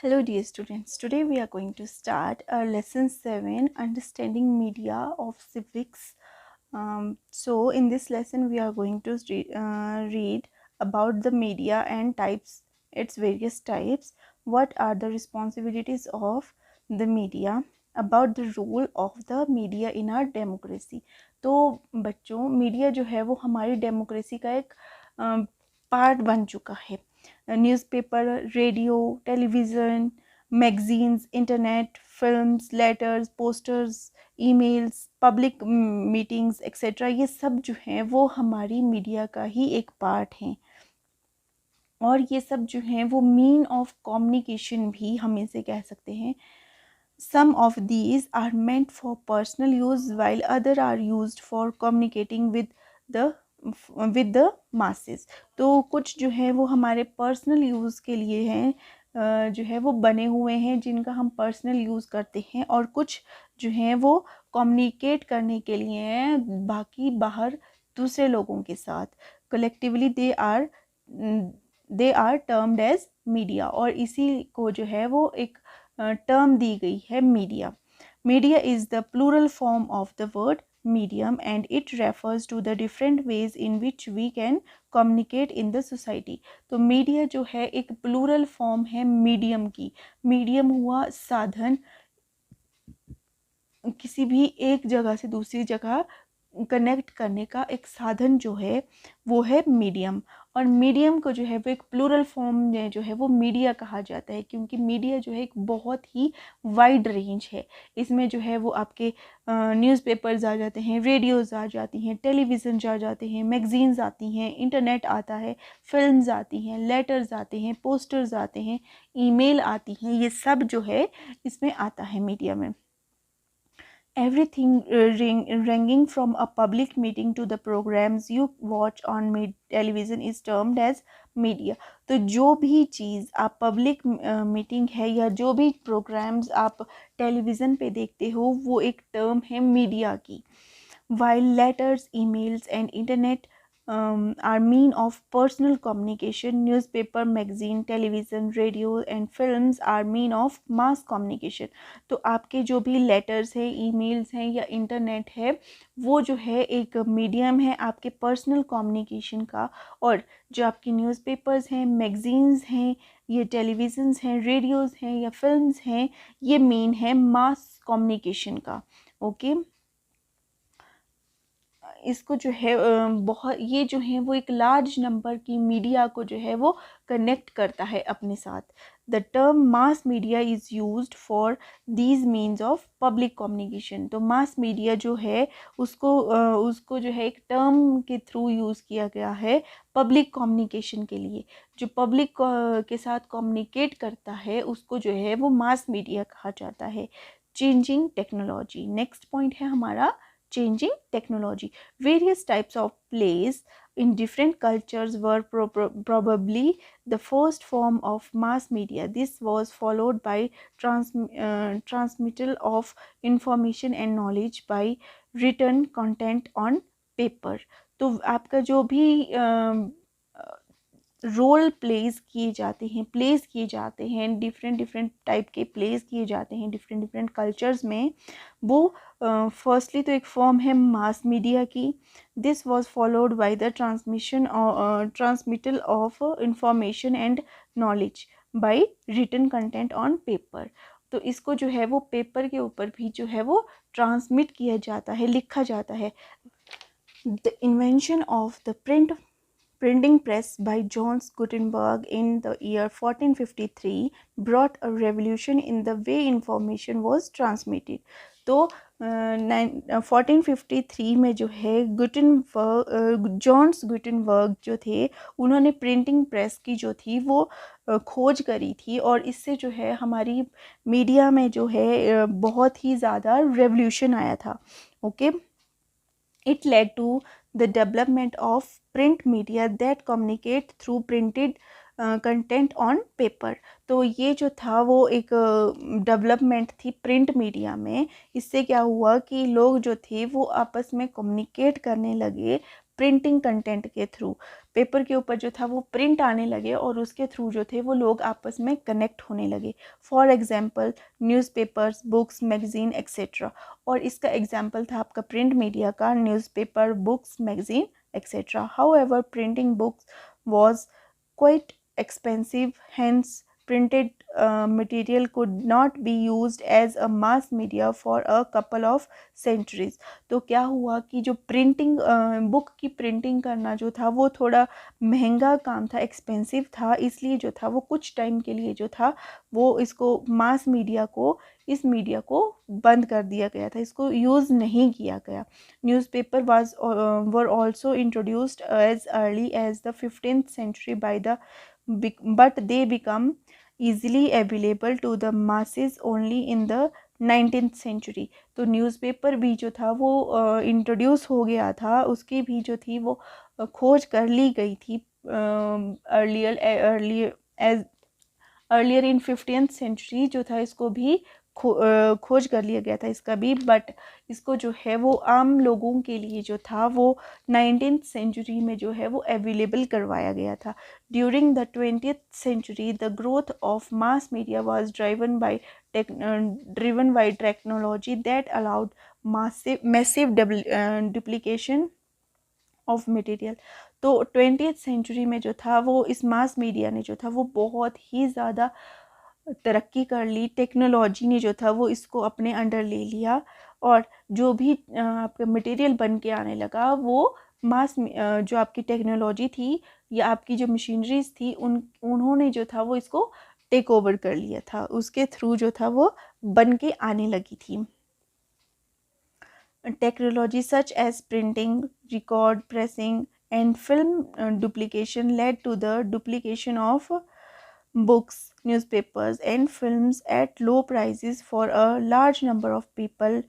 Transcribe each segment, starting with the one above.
Hello dear students, today we are going to start our lesson 7 understanding media of civics. So in this lesson we are going to read about the media and types, its various types, what are the responsibilities of the media, about the role of the media in our democracy. तो बच्चों media जो है वो हमारी democracy का एक part बन चुका है। Newspaper, radio, television, magazines, internet, films, letters, posters, emails, public meetings etcetera, ये सब जो हैं वो हमारी मीडिया का ही एक पार्ट हैं। और ये सब जो हैं वो मीन ऑफ कम्युनिकेशन भी हम इसे कह सकते हैं। Some of these are meant for personal use while other are used for communicating with the masses. तो कुछ जो है वो हमारे पर्सनल यूज़ के लिए हैं, जो है वो बने हुए हैं जिनका हम पर्सनल यूज़ करते हैं, और कुछ जो हैं वो कम्युनिकेट करने के लिए हैं बाकी बाहर दूसरे लोगों के साथ। Collectively they are termed as media, और इसी को जो है वो एक टर्म दी गई है media. Media is the plural form of the word medium and it refers to the different ways in which we can communicate in the society. तो मीडिया जो है एक प्लूरल फॉर्म है मीडियम की। मीडियम हुआ साधन, किसी भी एक जगह से दूसरी जगह कनेक्ट करने का एक साधन जो है वो है मीडियम। और मीडियम को जो है वो एक प्लूरल फॉर्म में जो है वो मीडिया कहा जाता है, क्योंकि मीडिया जो है एक बहुत ही वाइड रेंज है। इसमें जो है वो आपके न्यूज़पेपर्स आ जाते हैं, रेडियोज़ आ जाती हैं, टेलीविज़न आ जाते हैं, मैगजीन्स आती हैं, इंटरनेट आता है, फिल्म्स आती हैं, लेटर्स आते हैं, पोस्टर्स आते हैं, ईमेल आती हैं, ये सब जो है इसमें आता है मीडिया में। Everything ranging from a public meeting to the programs you watch on television is termed as media. तो जो भी चीज़ आप पब्लिक मीटिंग है या जो भी प्रोग्राम्स आप टेलीविज़न पे देखते हो वो एक टर्म है मीडिया की। While letters, emails and internet are mean of personal communication, newspaper, magazine, television, radio and films are mean of mass communication. तो आपके जो भी लेटर्स हैं, ईमेल्स हैं या इंटरनेट है, वो जो है एक मीडियम है आपके पर्सनल कम्युनिकेशन का। और जो आपकी न्यूज़पेपर्स हैं, मैगजीन्स हैं, ये टेलीविज़न्स हैं, रेडियोज़ हैं या फिल्म्स हैं, ये मीन है मास कम्युनिकेशन का। ओके, इसको जो है बहुत, ये जो है वो एक लार्ज नंबर की मीडिया को जो है वो कनेक्ट करता है अपने साथ। The term mass media is used for these means of public communication. तो मास मीडिया जो है उसको जो है एक टर्म के थ्रू यूज़ किया गया है पब्लिक कम्युनिकेशन के लिए। जो पब्लिक के साथ कम्युनिकेट करता है उसको जो है वो मास मीडिया कहा जाता है। चेंजिंग टेक्नोलॉजी, नेक्स्ट पॉइंट है हमारा changing technology. Various types of plays in different cultures were probably the first form of mass media. This was followed by transmittal of information and knowledge by written content on paper. तो आपका जो भी role place किए जाते हैं different type के place किए जाते हैं डिफरेंट कल्चर्स में, वो फर्स्टली तो एक फॉर्म है मास मीडिया की। This was followed by the transmittal of information and knowledge by written content on paper. तो इसको जो है वो पेपर के ऊपर भी जो है वो ट्रांसमिट किया जाता है, लिखा जाता है। The invention of the printing press by John Gutenberg in the year 1453 brought a revolution in the way information was transmitted. तो 1453 में जो है जॉन्स गुटेनबर्ग जो थे उन्होंने प्रिंटिंग प्रेस की जो थी वो खोज करी थी, और इससे जो है हमारी मीडिया में जो है बहुत ही ज़्यादा रेवोल्यूशन आया था। Okay, it led to the development of print media that communicate through printed content on paper. तो ये जो था वो एक डेवलपमेंट थी प्रिंट मीडिया में। इससे क्या हुआ कि लोग जो थे वो आपस में कम्युनिकेट करने लगे प्रिंटिंग कंटेंट के थ्रू, पेपर के ऊपर जो था वो प्रिंट आने लगे और उसके थ्रू जो थे वो लोग आपस में कनेक्ट होने लगे। For example newspapers, books, magazine etcetera. और इसका एग्जांपल था आपका प्रिंट मीडिया का, newspaper, books, magazine etcetera. However printing books was quite expensive, hence printed material could not be used as a mass media for a couple of centuries। तो क्या हुआ कि जो प्रिंटिंग बुक की printing करना जो था वो थोड़ा महंगा काम था, एक्सपेंसिव था, इसलिए जो था वो कुछ टाइम के लिए जो था वो इसको मास मीडिया को, इस मीडिया को बंद कर दिया गया था, इसको यूज़ नहीं किया गया। Newspaper were also introduced as early as the 15th century but they become easily available to the masses only in the 19th century। तो न्यूज़पेपर भी जो था वो इंट्रोड्यूस हो गया था, उसकी भी जो थी वो खोज कर ली गई थी अर्लियर इन 15th सेंचुरी जो था, इसको भी खोज कर लिया गया था इसका भी, बट इसको जो है वो आम लोगों के लिए जो था वो 19th सेंचुरी में जो है वो अवेलेबल करवाया गया था। During the 20th century the growth of mass media was driven by technology that allowed massive duplication of material. तो 20th सेंचुरी में जो था वो इस मास मीडिया ने जो था वो बहुत ही ज़्यादा तरक्की कर ली, टेक्नोलॉजी ने जो था वो इसको अपने अंडर ले लिया और जो भी आपका मटेरियल बन के आने लगा वो जो आपकी टेक्नोलॉजी थी या आपकी जो मशीनरीज थी उन्होंने जो था वो इसको टेक ओवर कर लिया था, उसके थ्रू जो था वो बन के आने लगी थी। Technology such as printing, record pressing and film duplication led to the duplication of books, newspapers and films at low prices for a large number of people।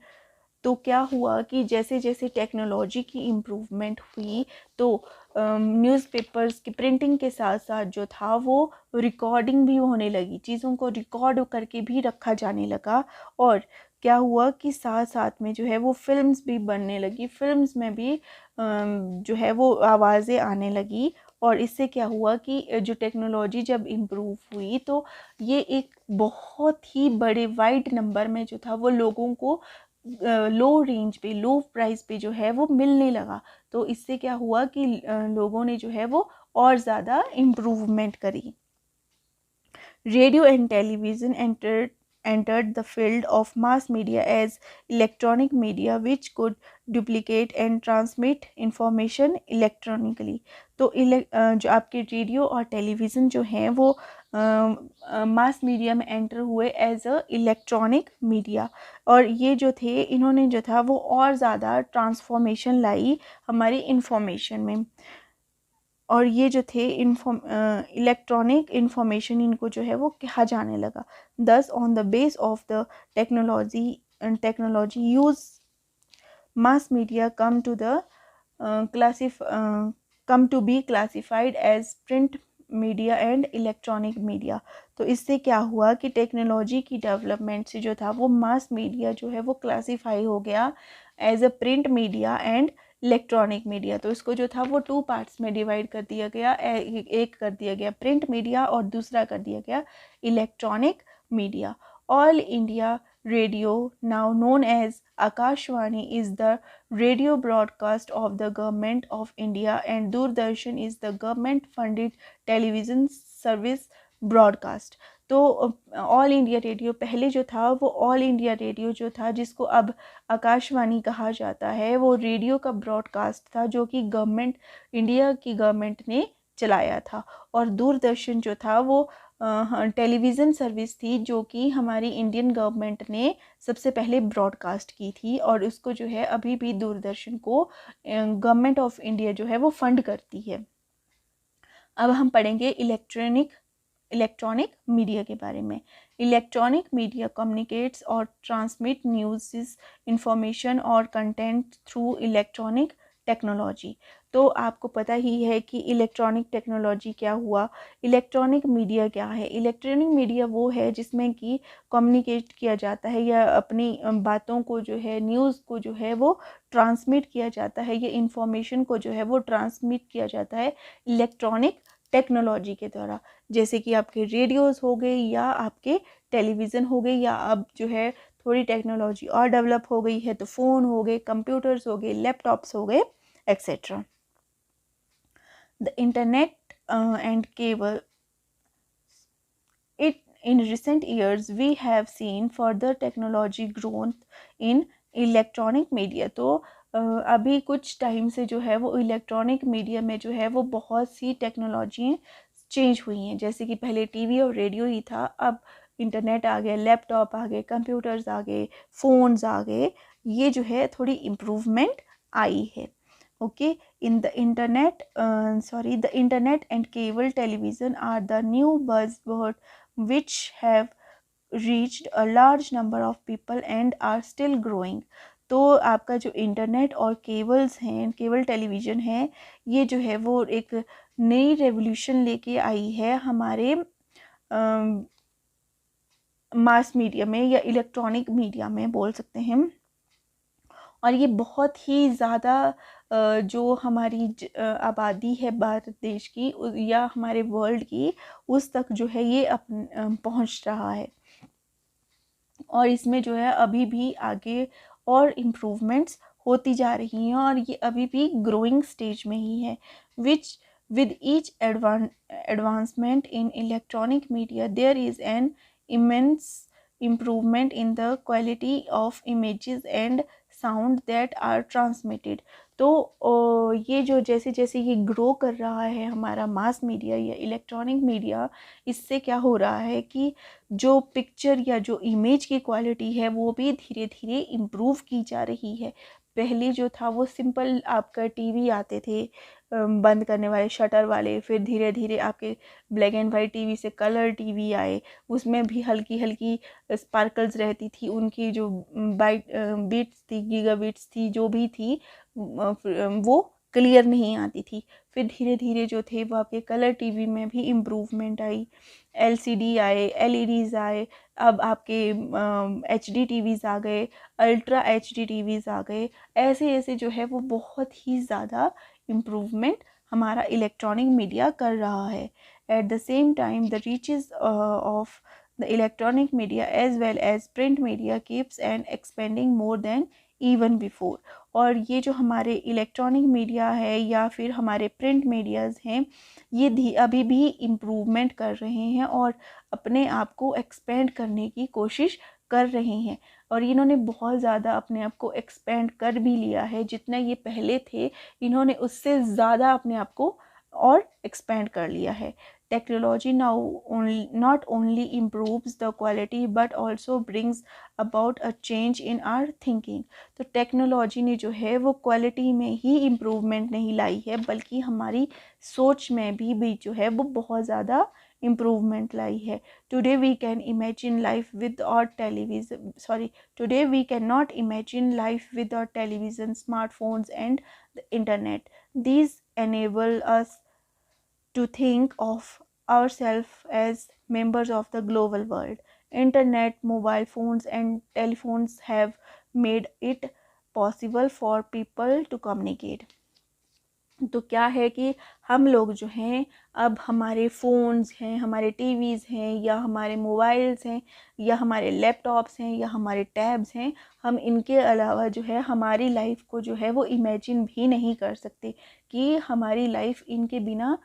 तो क्या हुआ कि जैसे जैसे टेक्नोलॉजी की इम्प्रूवमेंट हुई तो न्यूज़पेपर्स की प्रिंटिंग के साथ साथ जो था वो रिकॉर्डिंग भी होने लगी, चीज़ों को रिकॉर्ड करके भी रखा जाने लगा। और क्या हुआ कि साथ साथ में जो है वो फिल्म्स भी बनने लगी, फिल्म्स में भी जो है वो आवाज़ें आने लगी। और इससे क्या हुआ कि जो टेक्नोलॉजी जब इम्प्रूव हुई तो ये एक बहुत ही बड़े वाइड नंबर में जो था वो लोगों को लो रेंज पे, लो प्राइस पे जो है वो मिलने लगा। तो इससे क्या हुआ कि लोगों ने जो है वो और ज़्यादा इम्प्रूवमेंट करी। Radio and television entered the field of mass media as electronic media which could duplicate and transmit information electronically। तो जो आपके रेडियो और टेलीविज़न जो हैं वो मास मीडिया में एंटर हुए एज अ इलेक्ट्रॉनिक मीडिया, और ये जो थे इन्होंने जो था वो और ज़्यादा ट्रांसफॉर्मेशन लाई हमारी इंफॉर्मेशन में। और ये जो थे इलेक्ट्रॉनिक इंफॉर्मेशन इनको जो है वो कहा जाने लगा। Thus on the base of the technology use mass media come to be classified as print media and electronic media. तो इससे क्या हुआ कि टेक्नोलॉजी की डेवलपमेंट से जो था वो मास मीडिया जो है वो क्लासीफाई हो गया as a print media and electronic media. तो इसको जो था वो 2 पार्ट्स में डिवाइड कर दिया गया, एक कर दिया गया प्रिंट मीडिया और दूसरा कर दिया गया electronic media. All India radio, now known as Akashvani, is the radio broadcast of the government of India and Doordarshan is the government funded television service broadcast। तो ऑल इंडिया रेडियो पहले जो था वो ऑल इंडिया रेडियो जो था जिसको अब आकाशवाणी कहा जाता है वो रेडियो का ब्रॉडकास्ट था जो कि इंडिया की गवर्नमेंट ने चलाया था। और दूरदर्शन जो था वो टेलीविज़न सर्विस थी जो कि हमारी इंडियन गवर्नमेंट ने सबसे पहले ब्रॉडकास्ट की थी और उसको जो है अभी भी दूरदर्शन को गवर्नमेंट ऑफ इंडिया जो है वो फंड करती है। अब हम पढ़ेंगे इलेक्ट्रॉनिक मीडिया के बारे में। इलेक्ट्रॉनिक मीडिया कम्युनिकेट्स और ट्रांसमिट न्यूज़, इंफॉर्मेशन और कंटेंट थ्रू इलेक्ट्रॉनिक टेक्नोलॉजी। तो आपको पता ही है कि इलेक्ट्रॉनिक टेक्नोलॉजी क्या हुआ, इलेक्ट्रॉनिक मीडिया क्या है। इलेक्ट्रॉनिक मीडिया वो है जिसमें कि कम्युनिकेट किया जाता है या अपनी बातों को जो है, न्यूज़ को जो है वो ट्रांसमिट किया जाता है, या इंफॉर्मेशन को जो है वो ट्रांसमिट किया जाता है इलेक्ट्रॉनिक टेक्नोलॉजी के द्वारा। जैसे कि आपके रेडियोज़ हो गए या आपके टेलीविज़न हो गए, या अब जो है थोड़ी टेक्नोलॉजी और डेवलप हो गई है तो फ़ोन हो गए, कंप्यूटर्स हो गए, लैपटॉप्स हो गए, etcetera. The internet and cable, it in recent years we have seen further technology growth in electronic media। तो अभी कुछ टाइम से जो है वो इलेक्ट्रॉनिक मीडिया में जो है वो बहुत सी टेक्नोलॉजी चेंज हुई हैं। जैसे कि पहले टीवी और रेडियो ही था, अब इंटरनेट आ गया, लैपटॉप आ गए, कंप्यूटर्स आ गए, फ़ोन्स आ गए, ये जो है थोड़ी इम्प्रूवमेंट आई है। okay in the internet the internet and cable television are the new buzzword which have reached a large number of people and are still growing। तो आपका जो इंटरनेट और केबल्स हैं, केबल टेलीविज़न है, ये जो है वो एक नई रेवोल्यूशन लेके आई है हमारे मास मीडिया में या इलेक्ट्रॉनिक मीडिया में बोल सकते हैं। और ये बहुत ही ज़्यादा जो हमारी आबादी है भारत देश की या हमारे वर्ल्ड की, उस तक जो है ये पहुंच रहा है। और इसमें जो है अभी भी आगे और इम्प्रूवमेंट्स होती जा रही हैं और ये अभी भी ग्रोइंग स्टेज में ही है। विच with each advancement in electronic media there is an immense improvement in the quality of images and sound that are transmitted। तो ये जो जैसे जैसे ये ग्रो कर रहा है हमारा मास मीडिया या इलेक्ट्रॉनिक मीडिया, इससे क्या हो रहा है कि जो पिक्चर या जो इमेज की क्वालिटी है वो भी धीरे धीरे इम्प्रूव की जा रही है। पहले जो था वो सिंपल आपका टीवी आते थे बंद करने वाले शटर वाले, फिर धीरे धीरे आपके ब्लैक एंड वाइट टीवी से कलर टीवी आए, उसमें भी हल्की हल्की स्पार्कल्स रहती थी, उनकी जो बाइट बीट्स थी, गीगा बीट्स थी, जो भी थी वो क्लियर नहीं आती थी। फिर धीरे धीरे जो थे वो आपके कलर टीवी में भी इम्प्रूवमेंट आई, एलसीडी आए, एलईडीज़ आए, अब आपके एचडी टीवीज़ आ गए, अल्ट्रा एचडी टीवीज़ आ गए। ऐसे ऐसे जो है वो बहुत ही ज़्यादा इम्प्रूवमेंट हमारा इलेक्ट्रॉनिक मीडिया कर रहा है। At the same time the reaches of the electronic media as well as print media keeps and expanding more than even before. और ये जो हमारे इलेक्ट्रॉनिक मीडिया है या फिर हमारे प्रिंट मीडियाज़ हैं, ये अभी भी इम्प्रूवमेंट कर रहे हैं और अपने आप को एक्सपेंड करने की कोशिश कर रहे हैं। और इन्होंने बहुत ज़्यादा अपने आप को एक्सपेंड कर भी लिया है, जितना ये पहले थे इन्होंने उससे ज़्यादा अपने आप को और एक्सपेंड कर लिया है। Technology now not only improves the quality but also brings about a change in our thinking. तो टेक्नोलॉजी ने जो है वो क्वालिटी में ही इम्प्रूवमेंट नहीं लाई है, बल्कि हमारी सोच में भी जो है वो बहुत ज़्यादा इम्प्रूवमेंट लाई है। Today we can imagine life without television today we cannot imagine life without television, smartphones and the internet। These enable us to think of ourselves as members of the global world। Internet, mobile phones and telephones have made it possible for people to communicate। तो क्या है कि हम लोग जो हैं अब हमारे फ़ोन्स हैं, हमारे टीवीज़ हैं या हमारे मोबाइल्स हैं या हमारे लैपटॉप्स हैं या हमारे टैब्स हैं, हम इनके अलावा जो है हमारी लाइफ को जो है वो इमेजिन भी नहीं कर सकते कि हमारी लाइफ इनके बिना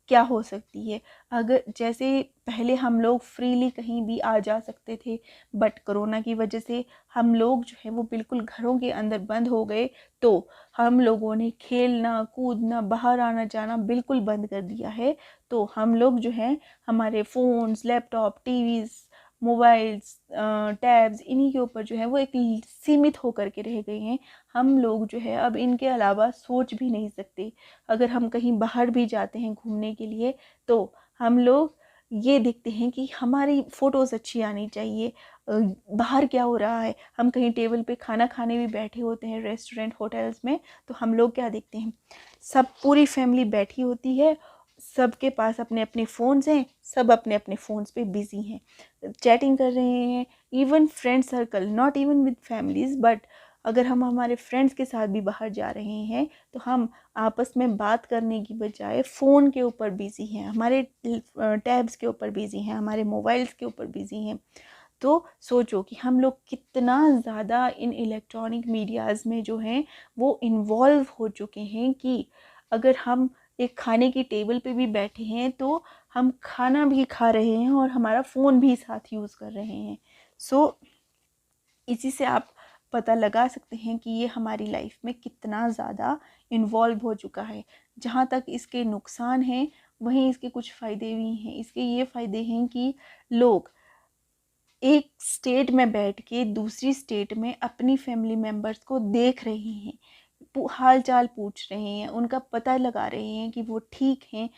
क्या हो सकती है। अगर जैसे पहले हम लोग फ्रीली कहीं भी आ जा सकते थे, बट कोरोना की वजह से हम लोग जो है वो बिल्कुल घरों के अंदर बंद हो गए, तो हम लोगों ने खेलना कूदना बाहर आना जाना बिल्कुल बंद कर दिया है। तो हम लोग जो हैं हमारे phones, laptop, TVs, mobiles, tabs, इन्हीं के ऊपर जो है वो एक सीमित होकर के रह गए हैं। हम लोग जो है अब इनके अलावा सोच भी नहीं सकते। अगर हम कहीं बाहर भी जाते हैं घूमने के लिए, तो हम लोग ये देखते हैं कि हमारी फ़ोटोज़ अच्छी आनी चाहिए, बाहर क्या हो रहा है। हम कहीं टेबल पे खाना खाने भी बैठे होते हैं रेस्टोरेंट होटल्स में, तो हम लोग क्या देखते हैं, सब पूरी फैमिली बैठी होती है, सबके पास अपने अपने फ़ोन्स हैं, सब अपने अपने फ़ोन्स पे बिज़ी हैं, चैटिंग कर रहे हैं। Even friend circle, not even with families, but अगर हम हमारे फ्रेंड्स के साथ भी बाहर जा रहे हैं तो हम आपस में बात करने की बजाय फ़ोन के ऊपर बिज़ी हैं, हमारे टैब्स के ऊपर बिज़ी हैं, हमारे मोबाइल्स के ऊपर बिज़ी हैं। तो सोचो कि हम लोग कितना ज़्यादा इन इलेक्ट्रॉनिक मीडियाज़ में जो हैं वो इन्वॉल्व हो चुके हैं कि अगर हम एक खाने की टेबल पे भी बैठे हैं तो हम खाना भी खा रहे हैं और हमारा फ़ोन भी साथ यूज़ कर रहे हैं। सो इसी से आप पता लगा सकते हैं कि ये हमारी लाइफ में कितना ज़्यादा इन्वॉल्व हो चुका है। जहाँ तक इसके नुकसान हैं, वहीं इसके कुछ फ़ायदे भी हैं। इसके ये फ़ायदे हैं कि लोग एक स्टेट में बैठ के दूसरी स्टेट में अपनी फैमिली मेम्बर्स को देख रहे हैं, हाल चाल पूछ रहे हैं, उनका पता लगा रहे हैं कि वो ठीक हैं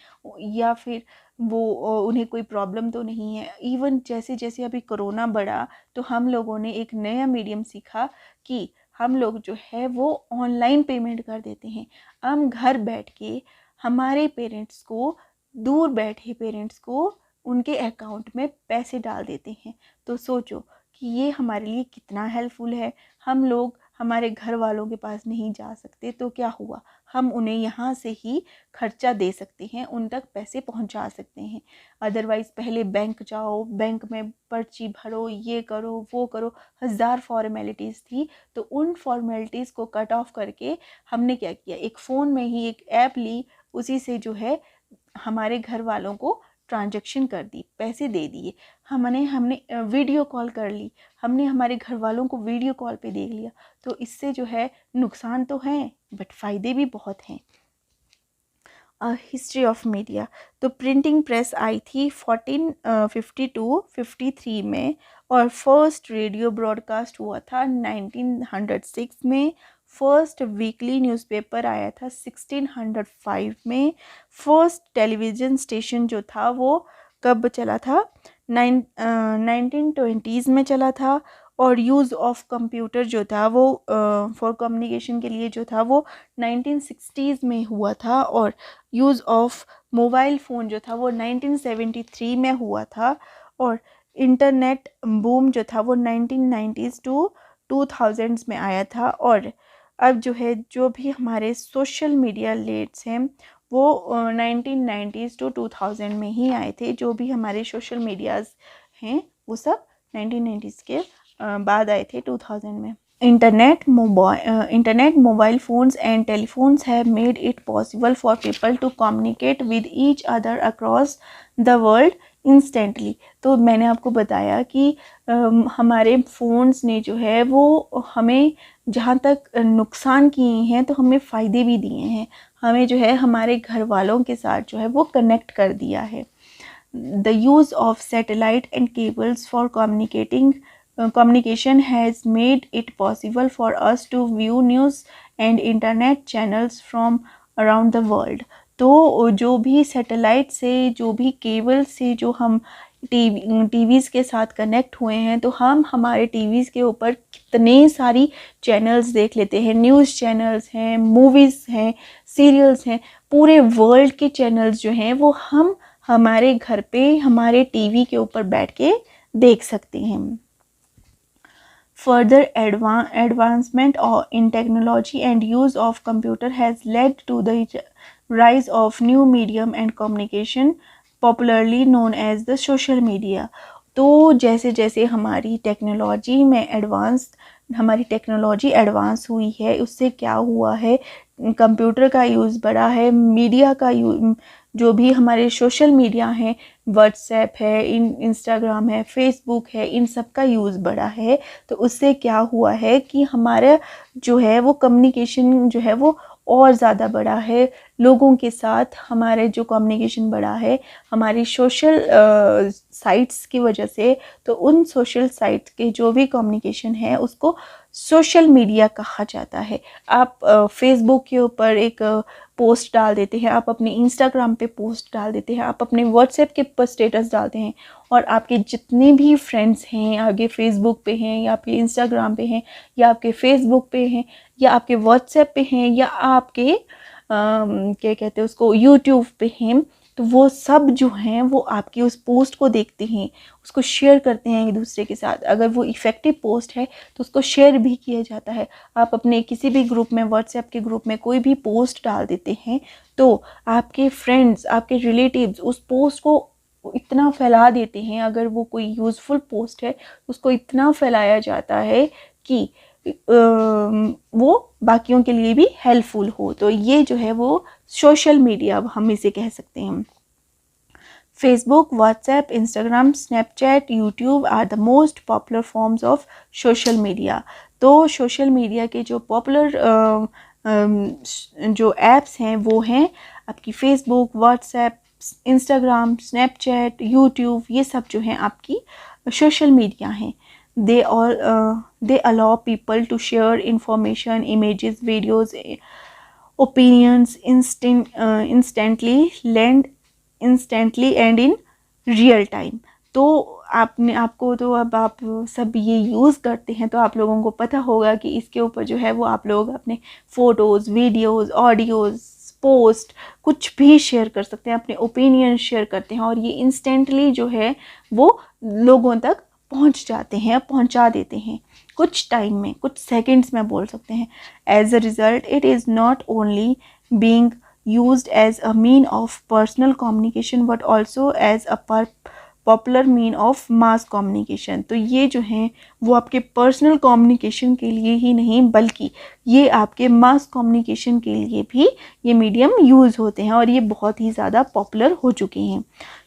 या फिर वो उन्हें कोई प्रॉब्लम तो नहीं है। इवन जैसे जैसे अभी कोरोना बढ़ा तो हम लोगों ने एक नया मीडियम सीखा कि हम लोग जो है वो ऑनलाइन पेमेंट कर देते हैं। हम घर बैठ के हमारे पेरेंट्स को, दूर बैठे पेरेंट्स को उनके अकाउंट में पैसे डाल देते हैं। तो सोचो कि ये हमारे लिए कितना हेल्पफुल है। हम लोग हमारे घर वालों के पास नहीं जा सकते तो क्या हुआ, हम उन्हें यहाँ से ही खर्चा दे सकते हैं, उन तक पैसे पहुँचा सकते हैं। अदरवाइज़ पहले बैंक जाओ, बैंक में पर्ची भरो, ये करो वो करो, हज़ार फॉर्मेलिटीज़ थी। तो उन फॉर्मेलिटीज़ को कट ऑफ करके हमने क्या किया, एक फ़ोन में ही एक ऐप ली, उसी से जो है हमारे घर वालों को ट्रांजैक्शन कर दी, पैसे दे दिए। हमने वीडियो कॉल कर ली, हमने हमारे घर वालों को वीडियो कॉल पे देख लिया। तो इससे जो है नुकसान तो हैं बट फ़ायदे भी बहुत हैं। हिस्ट्री ऑफ मीडिया, तो प्रिंटिंग प्रेस आई थी 1452-53 में, और फर्स्ट रेडियो ब्रॉडकास्ट हुआ था 1906 में। फर्स्ट वीकली न्यूज़पेपर आया था 1605 में। फर्स्ट टेलीविज़न स्टेशन जो था वो कब चला था, 1920s में चला था। और यूज़ ऑफ कंप्यूटर जो था वो फॉर कम्युनिकेशन के लिए जो था वो 1960s में हुआ था। और यूज़ ऑफ मोबाइल फ़ोन जो था वो 1973 में हुआ था। और इंटरनेट बूम जो था वो 1990s टू 2000s में आया था। और अब जो है जो भी हमारे सोशल मीडिया लेट्स हैं वो 1990s टू 2000 में ही आए थे। जो भी हमारे सोशल मीडियाज़ हैं वो सब 1990s के बाद आए थे 2000 में। Internet, mobile phones and telephones have made it possible for people to communicate with each other across the world instantly। तो मैंने आपको बताया कि हमारे फ़ोन्स ने जो है वो हमें जहाँ तक नुकसान किए हैं तो हमें फ़ायदे भी दिए हैं। हमें जो है हमारे घर वालों के साथ जो है वो कनेक्ट कर दिया है। The use of satellite and cables for communication has made it possible for us to view news and internet channels from around the world। तो जो भी सैटेलाइट से, जो भी केबल से जो हम टीवीज़ के साथ कनेक्ट हुए हैं तो हम हमारे टीवीज़ के ऊपर कितने सारी चैनल्स देख लेते हैं। न्यूज़ चैनल्स हैं, मूवीज़ हैं, सीरियल्स हैं, पूरे वर्ल्ड के चैनल्स जो हैं वो हम हमारे घर पे हमारे टीवी के ऊपर बैठ के देख सकते हैं। Further advancement in technology and use of computer has led to the rise of new medium and communication popularly known as the social media। तो जैसे जैसे हमारी टेक्नोलॉजी एडवांस हुई है उससे क्या हुआ है, कंप्यूटर का यूज़ बढ़ा है, मीडिया का जो भी हमारे सोशल मीडिया हैं, व्हाट्सएप है, इंस्टाग्राम है, फेसबुक है, इन सब का यूज़ बढ़ा है। तो उससे क्या हुआ है कि हमारा जो है वो कम्युनिकेशन जो है वो और ज़्यादा बढ़ा है लोगों के साथ। हमारे जो कम्युनिकेशन बढ़ा है हमारी सोशल साइट्स की वजह से। तो उन सोशल साइट्स के जो भी कम्युनिकेशन है उसको सोशल मीडिया कहा जाता है। आप फेसबुक के ऊपर एक पोस्ट डाल देते हैं, आप अपने इंस्टाग्राम पे पोस्ट डाल देते हैं, आप अपने व्हाट्सएप के ऊपर स्टेटस डालते हैं, और आपके जितने भी फ्रेंड्स हैं, आपके फेसबुक पे हैं या आपके इंस्टाग्राम पे हैं या आपके फेसबुक पे हैं या आपके व्हाट्सएप पे हैं या आपके क्या कहते हैं उसको, यूट्यूब पे हैं, तो वो सब जो हैं वो आपकी उस पोस्ट को देखते हैं, उसको शेयर करते हैं एक दूसरे के साथ। अगर वो इफ़ेक्टिव पोस्ट है तो उसको शेयर भी किया जाता है। आप अपने किसी भी ग्रुप में, व्हाट्सएप के ग्रुप में कोई भी पोस्ट डाल देते हैं तो आपके फ्रेंड्स, आपके रिलेटिव्स उस पोस्ट को इतना फैला देते हैं। अगर वो कोई यूज़फुल पोस्ट है उसको इतना फैलाया जाता है कि वो बाकियों के लिए भी हेल्पफुल हो। तो ये जो है वो सोशल मीडिया हम इसे कह सकते हैं। Facebook, WhatsApp, Instagram, Snapchat, YouTube are the most popular forms of social media. तो सोशल मीडिया के जो पॉपुलर जो एप्स हैं वो हैं आपकी Facebook, WhatsApp, Instagram, Snapchat, YouTube, ये सब जो हैं आपकी सोशल मीडिया हैं। They allow people to share information, images, videos, opinions instantly and in real time. तो आपको तो अब आप सब ये यूज़ करते हैं तो आप लोगों को पता होगा कि इसके ऊपर जो है वो आप लोग अपने फ़ोटोज़, वीडियोज़, ऑडियोज़, पोस्ट कुछ भी शेयर कर सकते हैं, अपने ओपिनियन शेयर करते हैं, और ये इंस्टेंटली जो है वो लोगों तक पहुंच जाते हैं, पहुंचा देते हैं कुछ टाइम में, कुछ सेकंड्स में बोल सकते हैं। As a result it is not only being used as a mean of personal communication but also as a popular mean of mass communication. तो ये जो हैं वो आपके पर्सनल कम्युनिकेशन के लिए ही नहीं बल्कि ये आपके मास कम्युनिकेशन के लिए भी ये मीडियम यूज़ होते हैं और ये बहुत ही ज़्यादा पॉपुलर हो चुके हैं।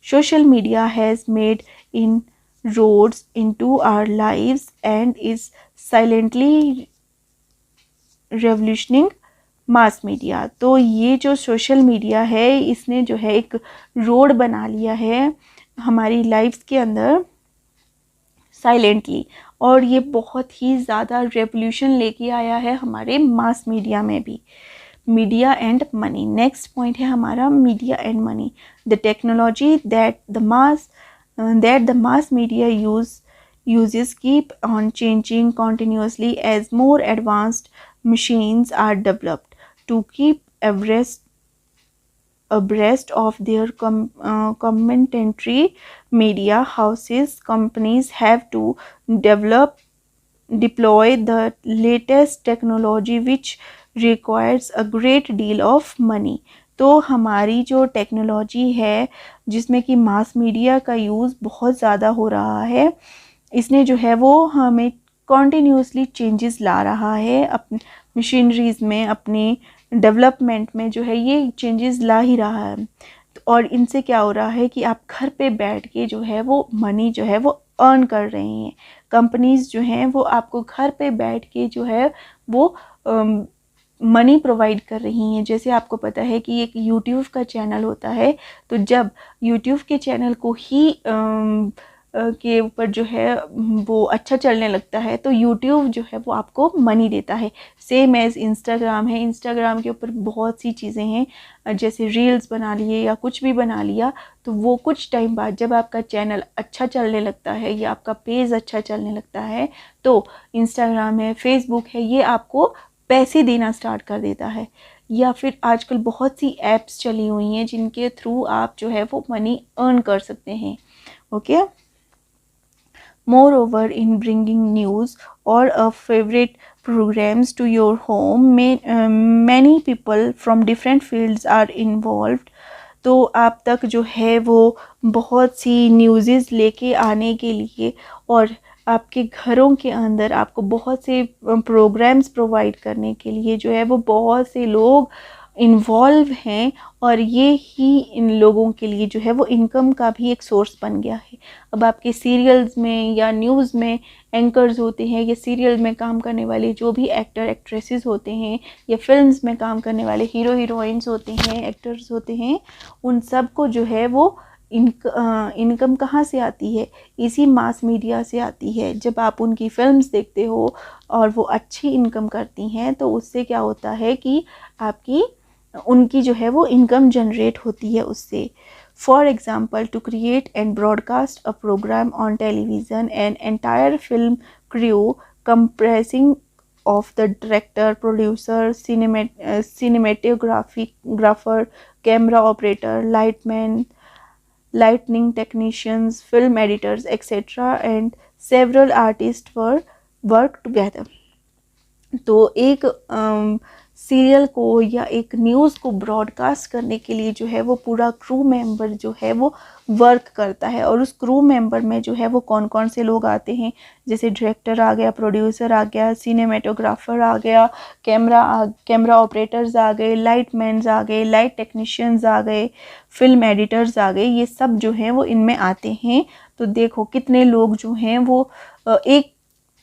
Social media has made in roads into our lives and is silently revolutioning mass media। तो ये जो सोशल मीडिया है इसने जो है एक रोड बना लिया है हमारी लाइफ्स के अंदर साइलेंटली, और ये बहुत ही ज़्यादा रेवोल्यूशन लेके आया है हमारे मास मीडिया में भी। Media and money, next point है हमारा media and money. The technology that the mass media uses keep on changing continuously as more advanced machines are developed. To keep abreast of their commentary, media houses, companies have to deploy the latest technology which requires a great deal of money। तो हमारी जो technology है जिसमें कि mass media का use बहुत ज़्यादा हो रहा है, इसने जो है वो हमें कॉन्टीन्यूसली चेंजेस ला रहा है अपनी मशीनरीज़ में, अपनी डेवलपमेंट में जो है ये चेंजेस ला ही रहा है। और इनसे क्या हो रहा है कि आप घर पे बैठ के जो है वो मनी जो है वो अर्न कर रहे हैं। कंपनीज़ जो हैं वो आपको घर पे बैठ के जो है वो मनी प्रोवाइड कर रही हैं। जैसे आपको पता है कि एक यूट्यूब का चैनल होता है, तो जब यूट्यूब के चैनल को ही के ऊपर जो है वो अच्छा चलने लगता है तो यूट्यूब जो है वो आपको मनी देता है। सेम एज़ इंस्टाग्राम है, इंस्टाग्राम के ऊपर बहुत सी चीज़ें हैं, जैसे रील्स बना लिए या कुछ भी बना लिया, तो वो कुछ टाइम बाद जब आपका चैनल अच्छा चलने लगता है या आपका पेज अच्छा चलने लगता है तो इंस्टाग्राम है, फेसबुक है, ये आपको पैसे देना स्टार्ट कर देता है। या फिर आजकल बहुत सी ऐप्स चली हुई हैं जिनके थ्रू आप जो है वो मनी अर्न कर सकते हैं। Okay, moreover in bringing news or a favorite programs to your home, many people from different fields are involved। तो आप तक जो है वो बहुत सी न्यूज़ लेके आने के लिए और आपके घरों के अंदर आपको बहुत से प्रोग्राम्स प्रोवाइड करने के लिए जो है वो बहुत से लोग इन्वॉल्व हैं, और ये ही इन लोगों के लिए जो है वो इनकम का भी एक सोर्स बन गया है। अब आपके सीरियल्स में या न्यूज़ में एंकर्स होते हैं या सीरियल में काम करने वाले जो भी एक्टर एक्ट्रेसेस होते हैं या फिल्म्स में काम करने वाले हीरो हीरोइंस होते हैं, एक्टर्स होते हैं, उन सब को जो है वो इनकम कहाँ से आती है? इसी मास मीडिया से आती है। जब आप उनकी फिल्म्स देखते हो और वो अच्छी इनकम करती हैं तो उससे क्या होता है कि आपकी उनकी जो है वो इनकम जनरेट होती है उससे। For example, to create and broadcast a programme on television, an entire film crew compressing of the director, producer, cinematographer, camera operator, lighting technicians, film editors, etc. and several artists were work together. तो एक serial को या एक news को broadcast करने के लिए जो है वो पूरा क्रू मेंबर जो है वो वर्क करता है। और उस क्रू मेंबर में जो है वो कौन कौन से लोग आते हैं, जैसे डायरेक्टर आ गया, प्रोड्यूसर आ गया, सिनेमेटोग्राफर आ गया, कैमरा ऑपरेटर्स आ गए, लाइटमैन्स आ गए, लाइट टेक्नीशियंस आ गए, फिल्म एडिटर्स आ गए, ये सब जो हैं वो इनमें आते हैं। तो देखो कितने लोग जो हैं वो एक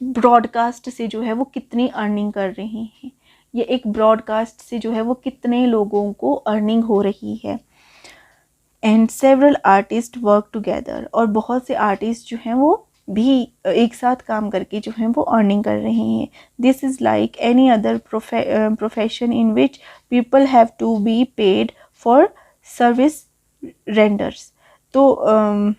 ब्रॉडकास्ट से जो है वो कितनी अर्निंग कर रहे हैं, ये एक ब्रॉडकास्ट से जो है वो कितने लोगों को अर्निंग हो रही है। And several artist work together, और बहुत से आर्टिस्ट जो हैं वो भी एक साथ काम करके जो हैं वो अर्निंग कर रहे हैं। This is like any other profession in which people have to be paid for service renders. तो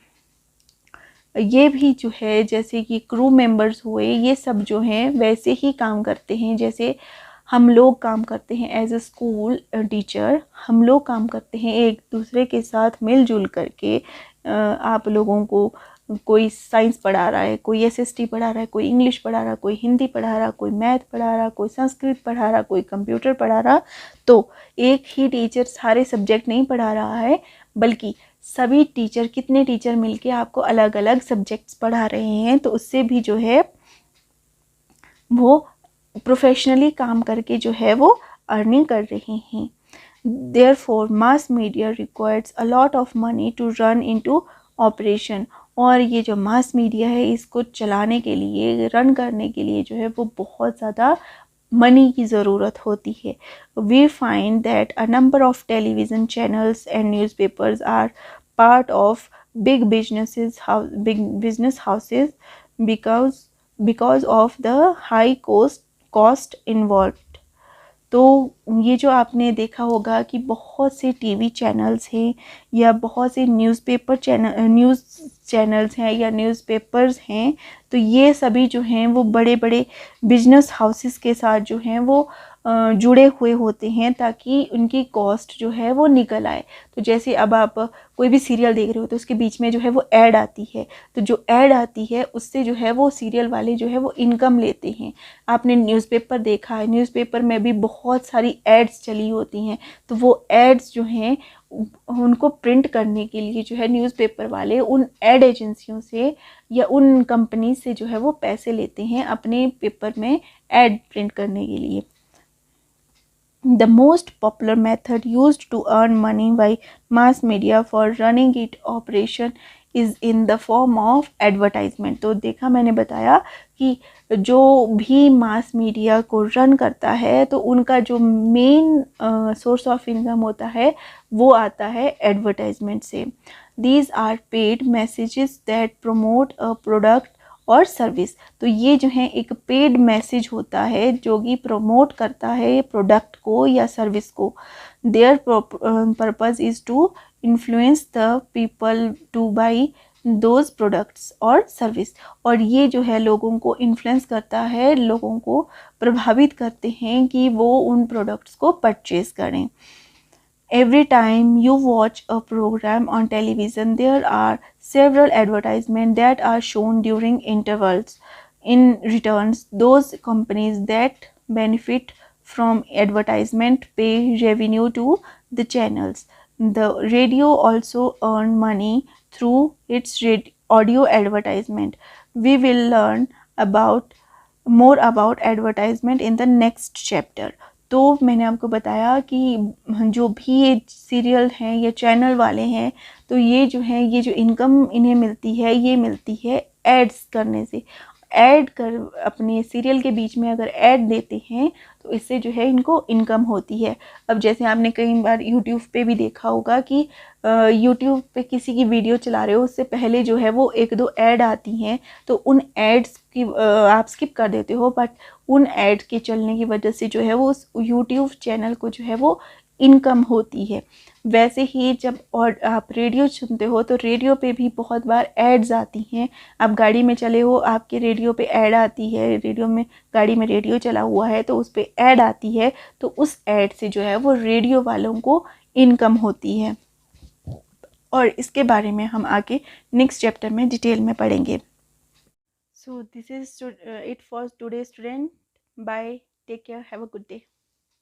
ये भी जो है जैसे कि क्रू मेंबर्स हुए, ये सब जो हैं वैसे ही काम करते हैं जैसे हम लोग काम करते हैं एज अ स्कूल टीचर। हम लोग काम करते हैं एक दूसरे के साथ मिलजुल करके। आप लोगों को कोई साइंस पढ़ा रहा है, कोई एसएसटी पढ़ा रहा है, कोई इंग्लिश पढ़ा रहा है, कोई हिंदी पढ़ा रहा, कोई मैथ पढ़ा रहा, कोई संस्कृत पढ़ा रहा, कोई कंप्यूटर पढ़ा रहा। तो एक ही टीचर सारे सब्जेक्ट नहीं पढ़ा रहा है, बल्कि सभी टीचर, कितने टीचर मिलके आपको अलग अलग सब्जेक्ट्स पढ़ा रहे हैं। तो उससे भी जो है वो प्रोफेशनली काम करके जो है वो अर्निंग कर रहे हैं। Therefore, mass media requires a lot of money to run into operation। और ये जो मास मीडिया है इसको चलाने के लिए, रन करने के लिए जो है वो बहुत ज़्यादा मनी की ज़रूरत होती है। We find that a number of television channels and newspapers are part of big business houses because of the high cost involved। तो ये जो आपने देखा होगा कि बहुत से टीवी चैनल्स हैं या बहुत से न्यूज़ चैनल्स हैं या न्यूज़पेपर्स हैं, तो ये सभी जो हैं वो बड़े बड़े बिजनेस हाउसेस के साथ जो हैं वो जुड़े हुए होते हैं ताकि उनकी कॉस्ट जो है वो निकल आए। तो जैसे अब आप कोई भी सीरियल देख रहे हो तो उसके बीच में जो है वो ऐड आती है, तो जो ऐड आती है उससे जो है वो सीरियल वाले जो है वो इनकम लेते हैं। आपने न्यूज़पेपर देखा है, न्यूज़पेपर में भी बहुत सारी एड्स चली होती हैं, तो वो एड्स जो हैं उनको प्रिंट करने के लिए जो है न्यूज़पेपर वाले उन एड एजेंसियों से या उन कंपनी से जो है वो पैसे लेते हैं अपने पेपर में एड प्रिंट करने के लिए। The most popular method used to earn money by mass media for running its operation is in the form of advertisement। तो देखा, मैंने बताया कि जो भी मास मीडिया को रन करता है तो उनका जो मेन सोर्स ऑफ इनकम होता है वो आता है एडवर्टाइजमेंट से। These are paid messages that promote a product और सर्विस। तो ये जो है एक पेड मैसेज होता है जो कि प्रमोट करता है प्रोडक्ट को या सर्विस को। Their purpose is to influence the people to buy those products और सर्विस। और ये जो है लोगों को इन्फ्लुएंस करता है, लोगों को प्रभावित करते हैं कि वो उन प्रोडक्ट्स को परचेज करें। Every time you watch a program on television, there are several advertisements that are shown during intervals. In returns, those companies that benefit from advertisement pay revenue to the channels. The radio also earn money through its audio advertisement. We will learn more about advertisement in the next chapter। तो मैंने आपको बताया कि जो भी ये serial हैं या चैनल वाले हैं, तो ये जो है ये जो इनकम इन्हें मिलती है ये मिलती है एड्स करने से। ऐड कर अपने सीरियल के बीच में अगर ऐड देते हैं तो इससे जो है इनको इनकम होती है। अब जैसे आपने कई बार यूट्यूब पे भी देखा होगा कि यूट्यूब पे किसी की वीडियो चला रहे हो, उससे पहले जो है वो एक दो ऐड आती हैं, तो उन एड्स की आप स्किप कर देते हो, बट उन ऐड के चलने की वजह से जो है वो उस यूट्यूब चैनल को जो है वो इनकम होती है। वैसे ही जब और आप रेडियो सुनते हो तो रेडियो पे भी बहुत बार एड्स आती हैं। आप गाड़ी में चले हो, आपके रेडियो पे ऐड आती है, रेडियो में गाड़ी में रेडियो चला हुआ है तो उस पर ऐड आती है, तो उस ऐड से जो है वो रेडियो वालों को इनकम होती है। और इसके बारे में हम आगे नेक्स्ट चैप्टर में डिटेल में पढ़ेंगे। So this is it for today student. Bye, take care, have a good day.